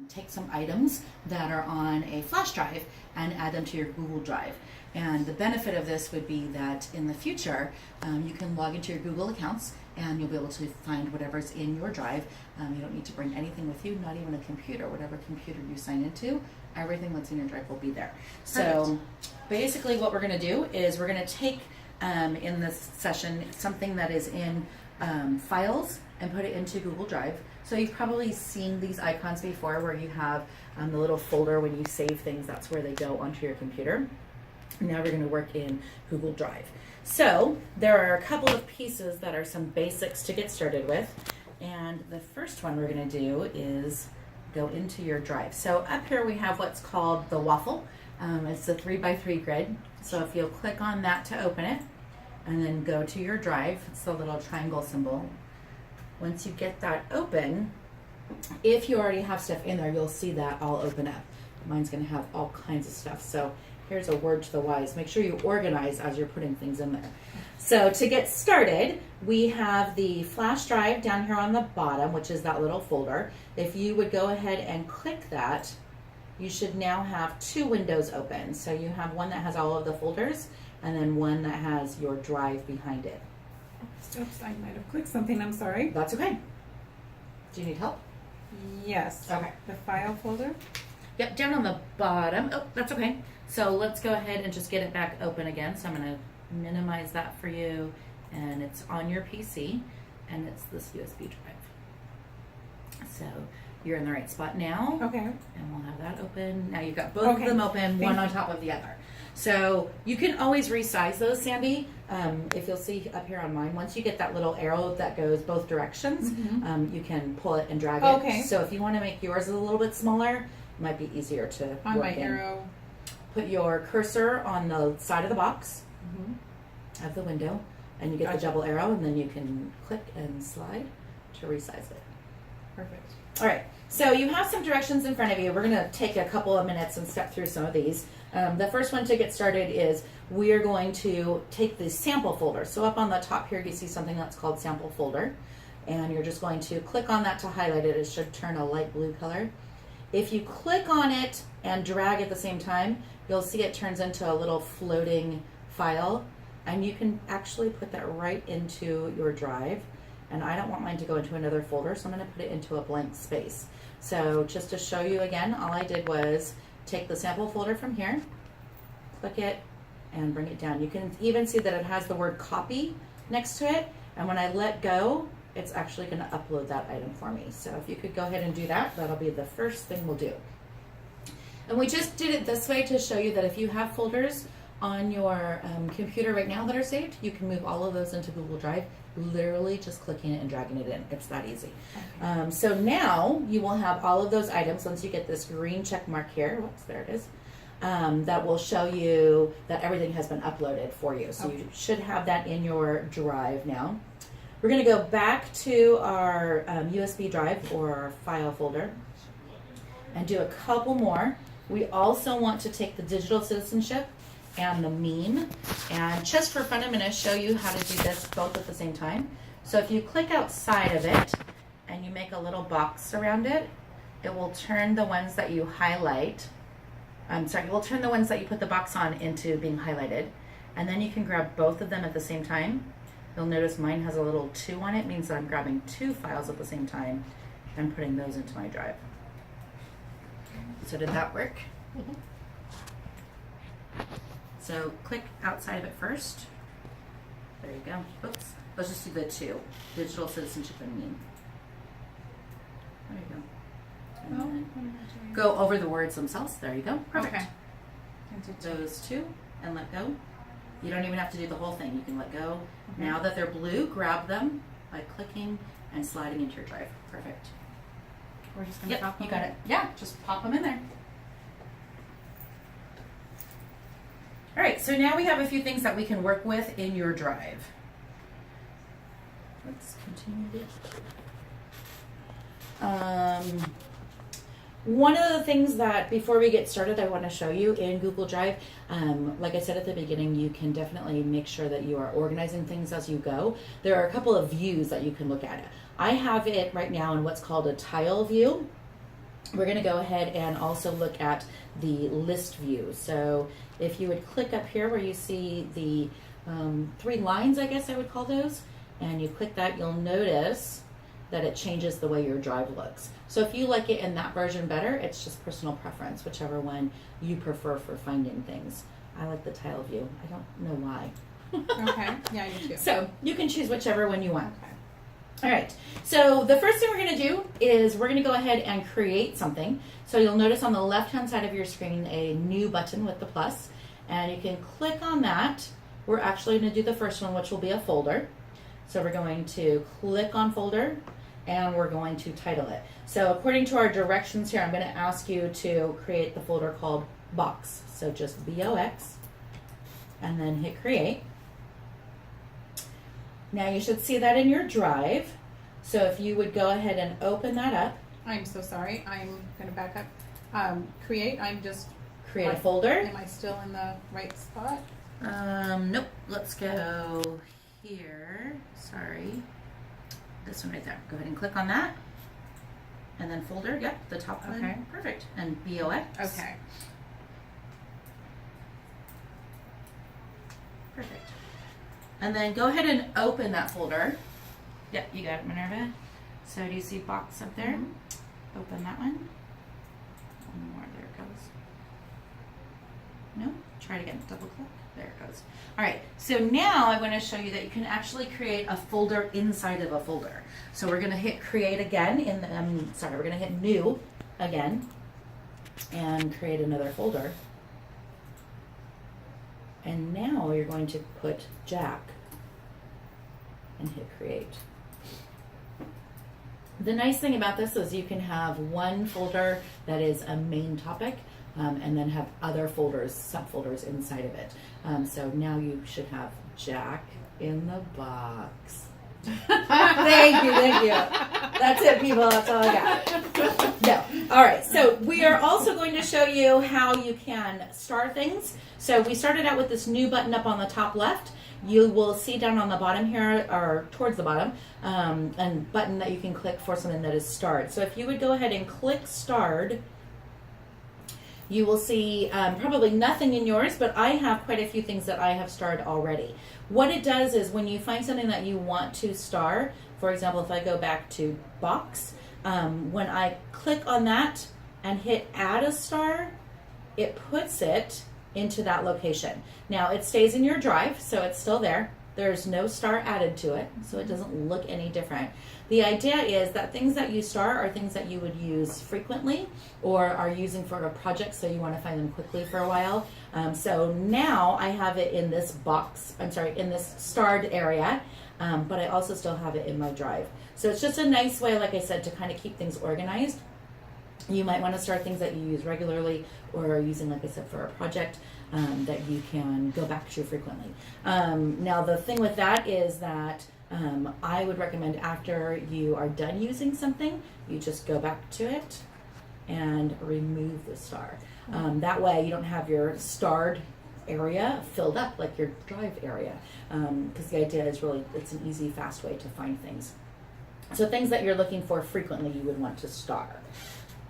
take some items that are on a flash drive and add them to your Google Drive. And the benefit of this would be that in the future, you can log into your Google accounts and you'll be able to find whatever's in your drive. You don't need to bring anything with you, not even a computer. Whatever computer you sign into, everything that's in your drive will be there. So basically what we're going to do is we're going to take in this session something that is in files and put it into Google Drive. So you've probably seen these icons before where you have the little folder when you save things, that's where they go onto your computer. Now we're going to work in Google Drive. So there are a couple of pieces that are some basics to get started with. And the first one we're going to do is go into your drive. So up here we have what's called the waffle. It's a 3x3 grid. So if you'll click on that to open it and then go to your drive, it's the little triangle symbol. Once you get that open, if you already have stuff in there, you'll see that all open up. Mine's going to have all kinds of stuff. So here's a word to the wise. Make sure you organize as you're putting things in there. So to get started, we have the flash drive down here on the bottom, which is that little folder. If you would go ahead and click that, you should now have two windows open. So you have one that has all of the folders and then one that has your drive behind it. Oops, I might have clicked something, I'm sorry. That's okay. Do you need help? Yes. Okay. The file folder? Yep, down on the bottom. Oh, that's okay. So let's go ahead and just get it back open again. So I'm going to minimize that for you. And it's on your PC. And it's this USB drive. So you're in the right spot now. Okay. And we'll have that open. Now you've got both of them open, one on top of the other. So you can always resize those, Sandy. If you'll see up here on mine, once you get that little arrow that goes both directions, you can pull it and drag it. Okay. So if you want to make yours a little bit smaller, it might be easier to On work my in. arrow. Put your cursor on the side of the box of the window, and you get the double arrow, and then you can click and slide to resize it. Perfect. All right, so you have some directions in front of you. We're going to take a couple of minutes and step through some of these. The first one to get started is we are going to take the sample folder. So up on the top here, you see something that's called sample folder, and you're just going to click on that to highlight it. It should turn a light blue color. If you click on it and drag at the same time, you'll see it turns into a little floating file, and you can actually put that right into your drive. And I don't want mine to go into another folder, so I'm going to put it into a blank space. So just to show you again, all I did was take the sample folder from here, click it, and bring it down. You can even see that it has the word copy next to it, and when I let go, it's actually going to upload that item for me. So if you could go ahead and do that, that'll be the first thing we'll do. And we just did it this way to show you that if you have folders on your computer right now that are saved, you can move all of those into Google Drive, literally just clicking it and dragging it in. It's that easy. Okay. So now you will have all of those items once you get this green check mark here. Whoops, there it is. That will show you that everything has been uploaded for you. So you should have that in your drive now. We're going to go back to our USB drive or our file folder and do a couple more. We also want to take the digital citizenship and the meme, and just for fun I'm going to show you how to do this both at the same time. So if you click outside of it and you make a little box around it, it will turn the ones that you highlight, it will turn the ones that you put the box on into being highlighted, and then you can grab both of them at the same time. You'll notice mine has a little 2 on it, means that I'm grabbing 2 files at the same time and putting those into my drive. So did that work? So click outside of it first. There you go. Oops. Let's just do the 2. Digital citizenship and meme. There you go. And then go over the words themselves. There you go. Perfect. Okay. Those 2 and let go. You don't even have to do the whole thing. You can let go. Now that they're blue, grab them by clicking and sliding into your drive. Perfect. We're just going to Yep, you got it. Yeah, just pop them in there. All right, so now we have a few things that we can work with in your drive. Let's continue this. One of the things that, before we get started, I want to show you in Google Drive, like I said at the beginning, you can definitely make sure that you are organizing things as you go. There are a couple of views that you can look at. I have it right now in what's called a tile view. we're going to go ahead and also look at the list view. So if you would click up here where you see the 3 lines, I guess I would call those, and you click that, you'll notice that it changes the way your drive looks. So if you like it in that version better, it's just personal preference, whichever one you prefer for finding things. I like the tile view. I don't know why. Okay, yeah, you too. So you can choose whichever one you want. Okay. All right, so the first thing we're going to do is we're going to go ahead and create something. So you'll notice on the left-hand side of your screen a new button with the plus, and you can click on that. We're actually going to do the first one, which will be a folder. So we're going to click on folder, and we're going to title it. So according to our directions here, I'm going to ask you to create the folder called box. So just BOX, and then hit create. Now you should see that in your drive. So if you would go ahead and open that up. I'm so sorry. I'm going to back up. Create. I'm just. Create a folder. Am I still in the right spot? Nope. Let's go here. Sorry. This one right there. Go ahead and click on that. And then folder. Yep, the top one. Okay. Perfect. And BOX. Okay. Perfect. And then go ahead and open that folder. Yep, you got it, Minerva. So do you see box up there? Mhm. Open that one. One more. There it goes. No? Try it again. Double click. There it goes. All right. So now I want to show you that you can actually create a folder inside of a folder. So we're going to hit create again. We're going to hit new again and create another folder. And now you're going to put Jack and hit create. The nice thing about this is you can have one folder that is a main topic and then have other folders, subfolders inside of it. So now you should have Jack in the box. Thank you. That's it, people. That's all I got. No. All right. So we are also going to show you how you can star things. So we started out with this new button up on the top left. You will see down on the bottom here, or towards the bottom, a button that you can click for something that is starred. So if you would go ahead and click starred, you will see probably nothing in yours, but I have quite a few things that I have starred already. What it does is when you find something that you want to star, for example, if I go back to box, when I click on that and hit add a star, it puts it into that location. Now it stays in your drive, so it's still there. There's no star added to it, so it doesn't look any different. The idea is that things that you star are things that you would use frequently or are using for a project, so you want to find them quickly for a while. So now I have it in this box, in this starred area, but I also still have it in my drive. So it's just a nice way, like I said, to kind of keep things organized. You might want to start things that you use regularly or are using, like I said, for a project that you can go back to frequently. Now, the thing with that is that I would recommend after you are done using something, you just go back to it and remove the star. That way you don't have your starred area filled up like your drive area, because the idea is really it's an easy, fast way to find things. So things that you're looking for frequently you would want to star.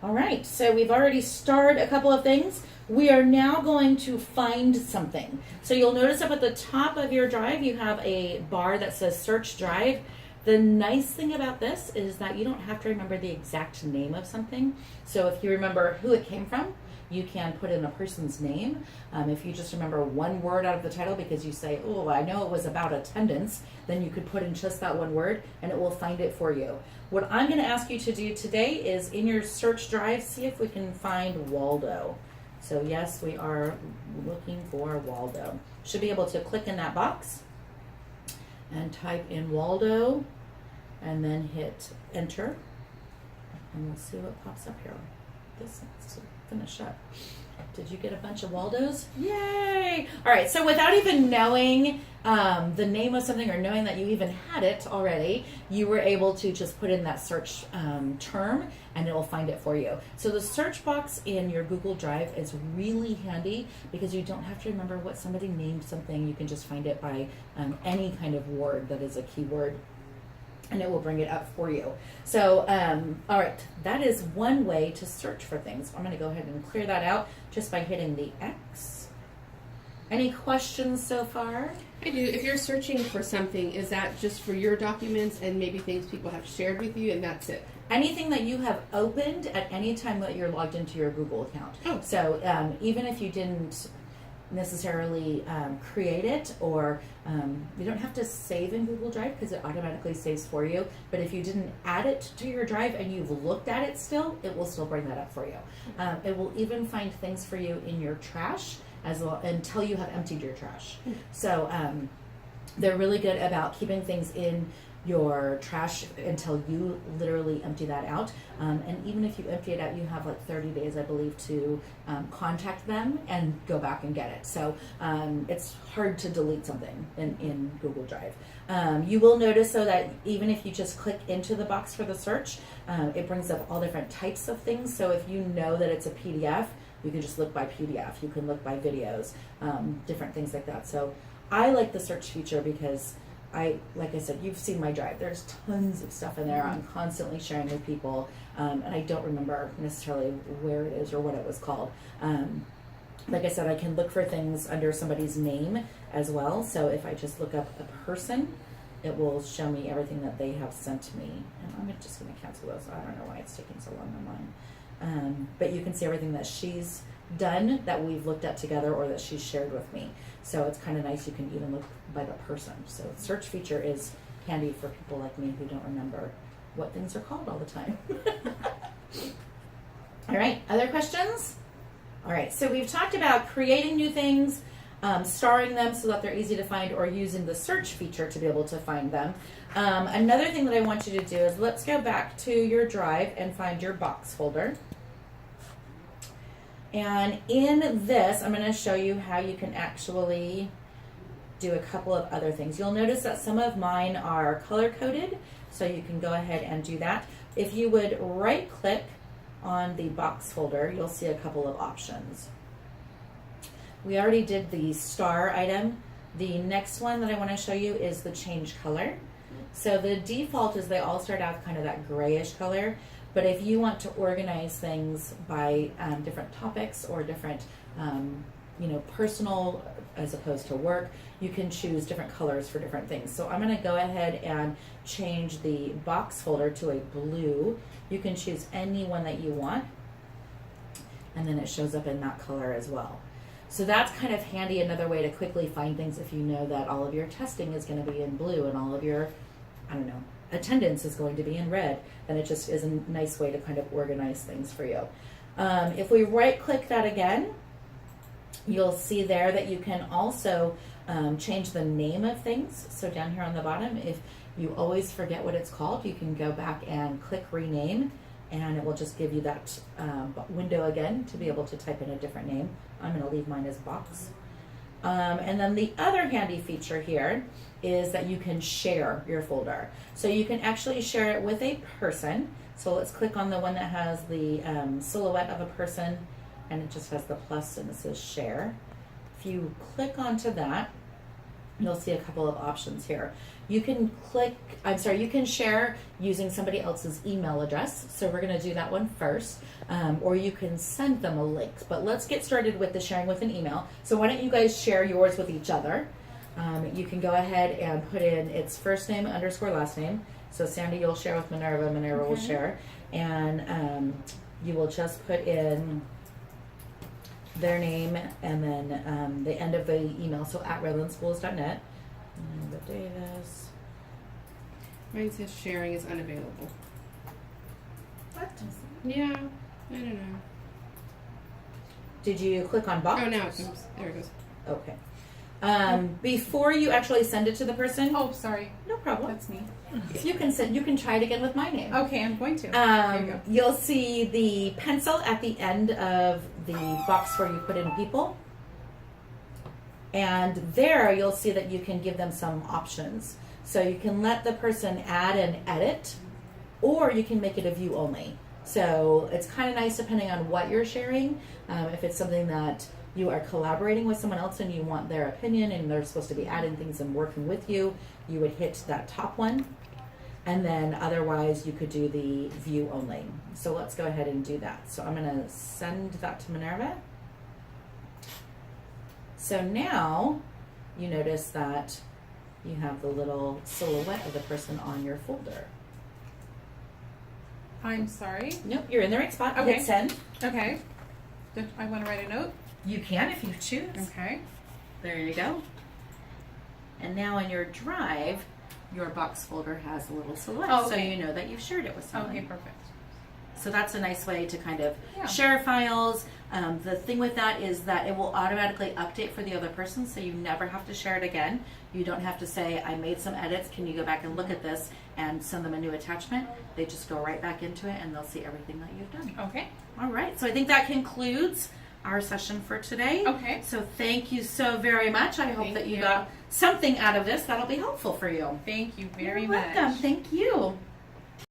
All right, so we've already starred a couple of things. We are now going to find something. So you'll notice up at the top of your drive, you have a bar that says search drive. The nice thing about this is that you don't have to remember the exact name of something. So if you remember who it came from, you can put in a person's name. If you just remember one word out of the title because you say, oh, I know it was about attendance, then you could put in just that one word and it will find it for you. What I'm going to ask you to do today is in your search drive, see if we can find Waldo. So yes, we are looking for Waldo. Should be able to click in that box and type in Waldo and then hit enter. And we'll see what pops up here. This needs to finish up. Did you get a bunch of Waldos? Yay! All right, so without even knowing the name of something or knowing that you even had it already, you were able to just put in that search term and it will find it for you. So the search box in your Google Drive is really handy because you don't have to remember what somebody named something. You can just find it by any kind of word that is a keyword. and it will bring it up for you. So, all right, that is one way to search for things. I'm going to go ahead and clear that out just by hitting the X. Any questions so far? I do. If you're searching for something, is that just for your documents and maybe things people have shared with you, and that's it? Anything that you have opened at any time that you're logged into your Google account. Oh. So even if you didn't necessarily create it, or you don't have to save in Google Drive because it automatically saves for you, but if you didn't add it to your drive and you've looked at it still, it will still bring that up for you. It will even find things for you in your trash as well until you have emptied your trash. So they're really good about keeping things in your trash until you literally empty that out. And even if you empty it out, you have like 30 days, I believe, to contact them and go back and get it. So it's hard to delete something in Google Drive. You will notice, though, that even if you just click into the box for the search, it brings up all different types of things. So if you know that it's a PDF, you can just look by PDF. You can look by videos, different things like that. So I like the search feature because like I said, you've seen my drive. There's tons of stuff in there. I'm constantly sharing with people, and I don't remember necessarily where it is or what it was called. Like I said, I can look for things under somebody's name as well. So if I just look up a person, it will show me everything that they have sent to me. And I'm just going to cancel those. I don't know why it's taking so long on mine. But you can see everything that she's done that we've looked at together or that she's shared with me. So it's kind of nice. You can even look by the person. So search feature is handy for people like me who don't remember what things are called all the time. All right, other questions? All right, so we've talked about creating new things, starring them so that they're easy to find, or using the search feature to be able to find them. Another thing that I want you to do is let's go back to your drive and find your box folder. And in this, I'm going to show you how you can actually do a couple of other things. You'll notice that some of mine are color-coded, so you can go ahead and do that. If you would right-click on the box folder, you'll see a couple of options. We already did the star item. The next one that I want to show you is the change color. So the default is they all start out kind of that grayish color. But if you want to organize things by different topics or different, personal as opposed to work, you can choose different colors for different things. So I'm going to go ahead and change the box folder to a blue. You can choose any one that you want, and then it shows up in that color as well. So that's kind of handy, another way to quickly find things if you know that all of your testing is going to be in blue and all of your, attendance is going to be in red, then it just is a nice way to kind of organize things for you. If we right click that again, you'll see there that you can also change the name of things. So down here on the bottom, if you always forget what it's called, you can go back and click rename, and it will just give you that window again to be able to type in a different name. I'm going to leave mine as box. And then the other handy feature here is that you can share your folder. So you can actually share it with a person. So let's click on the one that has the silhouette of a person, and it just has the plus and it says share. If you click onto that, you'll see a couple of options here. You can you can share using somebody else's email address. So we're going to do that one first. Or you can send them a link. But let's get started with the sharing with an email. So why don't you guys share yours with each other? You can go ahead and put in its first name _ last name. So Sandy, you'll share with Minerva. Minerva will share. And you will just put in their name and then the end of the email. So @redlandschools.net. Minerva Davis. Mine says sharing is unavailable. What? Yeah, I don't know. Did you click on box? Oh, now it comes. There it goes. Okay. Before you actually send it to the person, Oh, sorry. no problem. That's me. If you can send, you can try it again with my name. Okay, I'm going to. There you go. You'll see the pencil at the end of the box where you put in people. And there you'll see that you can give them some options. So you can let the person add and edit, or you can make it a view only. So it's kind of nice depending on what you're sharing. If it's something that you are collaborating with someone else and you want their opinion and they're supposed to be adding things and working with you, you would hit that top one. And then otherwise you could do the view only. So let's go ahead and do that. So I'm gonna send that to Minerva. So now you notice that you have the little silhouette of the person on your folder. I'm sorry. Nope, you're in the right spot. Okay. Hit send. Okay. I want to write a note. You can if you choose. Okay. There you go. And now in your drive, your box folder has a little silhouette, Oh, so okay. you know that you've shared it with someone. Okay, perfect. So that's a nice way to kind of Yeah. share files. The thing with that is that it will automatically update for the other person, so you never have to share it again. You don't have to say, I made some edits, can you go back and look at this and send them a new attachment. They just go right back into it and they'll see everything that you've done. Okay. All right, so I think that concludes our session for today. Okay. So thank you so very much. I hope Thank that you you. got something out of this that'll be helpful for you. Thank you very You're much. welcome. Thank you.